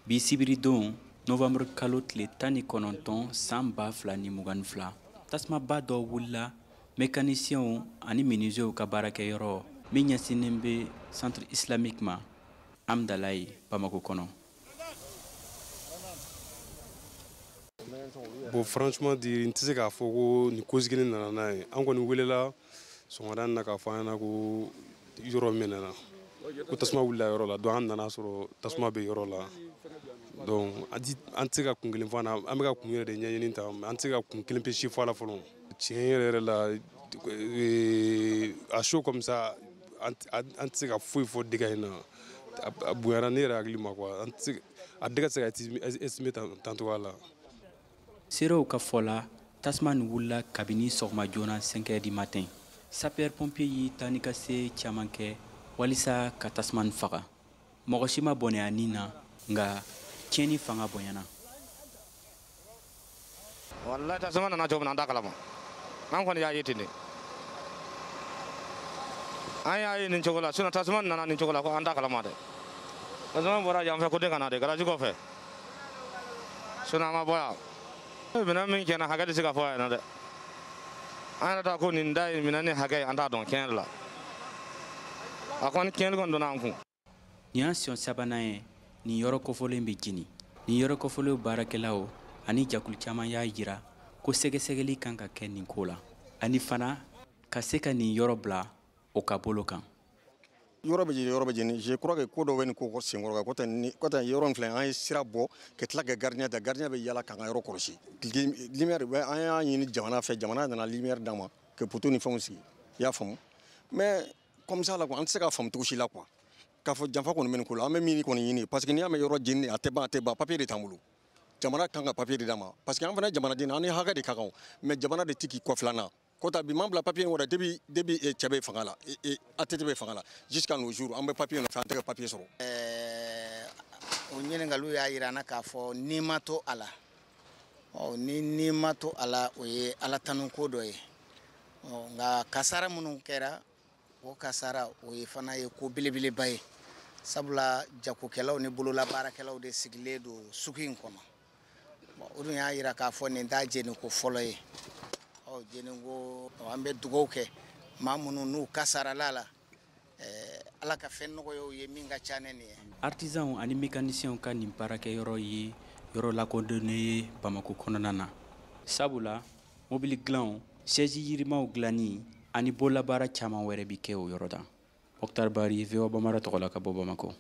Bi sibiridon novembre kalo tile 19 san 2022 tasumaba dɔ wulila mécaniciens ani menuisiers ka baarakɛyɔrɔ min ɲɛsinnen bɛ centre islamique ma Amdalaye Bamako kɔnɔ. Bon, franchement dire n tɛ se k'a fɔ ko ni cause kelen nana n'a ye. An kɔni welela sɔgɔmada na k'a fɔ an ɲɛna ko yɔrɔ mɛnɛna ko tasuma wulila yɔrɔ la, donc an nana sɔrɔ tasuma bɛ yɔrɔ la, donc an tɛ se ka kun kelen fɔ an na, an bɛ ka kun yɛrɛ de ɲɛɲini ta, an tɛ se ka kun kelen pe si fɔ a la fɔlɔ. Tiɲɛ yɛrɛ la à chaud comme ça an tɛ se ka foyi fɔ dégâts in na, a bonyana ne yɛrɛ hakili ma quoi, a dégâts tɛ se ka estimer tan cogoya la. Serew ka fɔ la tasuma nin wulila kabini sɔgɔma joona 5 heures du matin. Sapeur pompier yi taa ni ka se caman kɛ walisa ka tasuma nin faga. Mɔgɔ si ma bɔnɛ a nin na nka tiɲɛni fanga bonyana. Wallahi tasuma nana cogo min na an t'a kalama, an kɔni y'a ye ten de, an y'a ye nin cogo la, sinon tasuma nana nin cogo la ko an t'a kalama dɛ. Tasuma bɔra yan fɛ ko den ka na de garage kɔfɛ, sinon an ma bɔ yan. Minɛn min cɛnna hakɛ tɛ se ka fɔ a ɲɛna dɛ, an yɛrɛ ta ko nin da ye minɛn ni hakɛ an t'a dɔn tiɲɛ yɛrɛ la, a kɔni tiɲɛli kɔni donna an kun. Nin y'a siɲɛ sabanan ye nin yɔrɔ kɔfɔlen bɛ jeni. Nin yɔrɔ kɔfɔlen baarakɛlaw ani jakulu caman y'a jira ko sɛgɛsɛgɛli kan ka kɛ nin ko la, ani fana ka se ka nin yɔrɔ bila o ka bolo kan. Yɔrɔ bɛ jeni, je crois que ko dɔ bɛ nin ko senkɔrɔ ko tɛ yɔrɔ in filɛ an ye sira bɔ ka tila ka gardien ta, gardien bɛ yala k'an ka yɔrɔ kɔlɔsi. Lumière an y'a ɲini jamana fɛ, jamana nana lumière d'an ma ka poteau ni fɛnw sigi, i y'a faamu, mais comme ça la quoi, an tɛ se k'a faamu cogo si la quoi, k'a fɔ janfa kɔni bɛ nin ko la, an bɛ min kɔni ɲini parce que n'i y'a mɛn yɔrɔ jeni a tɛ ban papier de t'an bolo, jamana kan ka papier de d'an ma parce que an fana ye jamanaden an ni hakɛ de ka kan, mais jamana de tɛ k'i kɔfilɛ an na. Kota bi man bila papier wala depuis cɛ bɛ fanga la ATT bɛ fanga la jusqu'à nos jours an bɛ papier nɔfɛ an tɛ ka papier sɔrɔ. O ɲininkaliw y'a yira an na k'a fɔ n'i ma to a la, ni ma to a la o ye ala tanu ko dɔ ye, nka kasara minnu kɛra o kasara o ye fana ye ko belebeleba ye, sabula jagokɛlaw ni bololabaarakɛlaw de sigilen don sugu in kɔnɔ, o dun y'a yira k'a fɔ nin t'a jeni ko fɔlɔ ye. Jeniko an bɛ dugawu kɛ maa minnu n'u kasarala la, ala ka fɛn nɔgɔyaw ye min ka ca ne nin ye. Artisans ani mécaniciens ka nin baarakɛyɔrɔ ye yɔrɔ lakodɔnnen ye Bamako kɔnɔna na, sabula mobili dilanw, chaise yirimaw dilanni ani bololabaara caman wɛrɛ bi kɛ o yɔrɔ la. Mokhtar Bari, VOA Bambara tɔgɔ la ka bɔ Bamako.